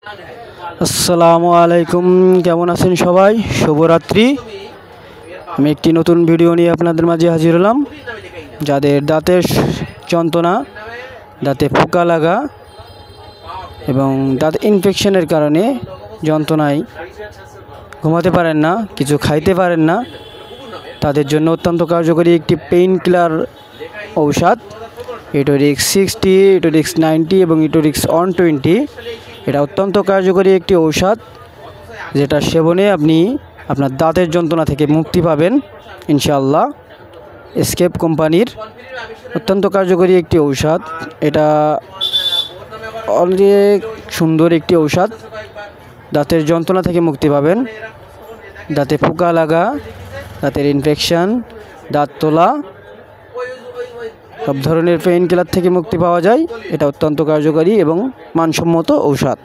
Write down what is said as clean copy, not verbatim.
আসসালামু আলাইকুম, কেমন আছেন সবাই? শুভরাত্রি। আমি একটি নতুন ভিডিও নিয়ে আপনাদের মাঝে হাজির হলাম। যাদের দাঁতের যন্ত্রণা, দাঁতে পোকা লাগা এবং দাঁত ইনফেকশনের কারণে যন্ত্রণায় ঘুমাতে পারেন না, কিছু খাইতে পারেন না, তাদের জন্য অত্যন্ত কার্যকরী একটি পেইন কিলার ঔষধ ইটোরিক্স 60, ইটোরিক্স 90 এবং ইটোরিক্স 120। এটা অত্যন্ত কার্যকরী একটি ঔষধ, যেটা সেবনে আপনি আপনার দাঁতের যন্ত্রণা থেকে মুক্তি পাবেন ইনশাআল্লাহ। এসকেপ কোম্পানির অত্যন্ত কার্যকরী একটি ঔষধ। এটা অনেক সুন্দর একটি ঔষধ। দাঁতের যন্ত্রণা থেকে মুক্তি পাবেন, দাঁতে পোকা লাগা, দাঁতের ইনফেকশন, দাঁত তোলা, সব ধরনের পেইন কিলার থেকে মুক্তি পাওয়া যায়। এটা অত্যন্ত কার্যকরী এবং মানসম্মত ঔষধ।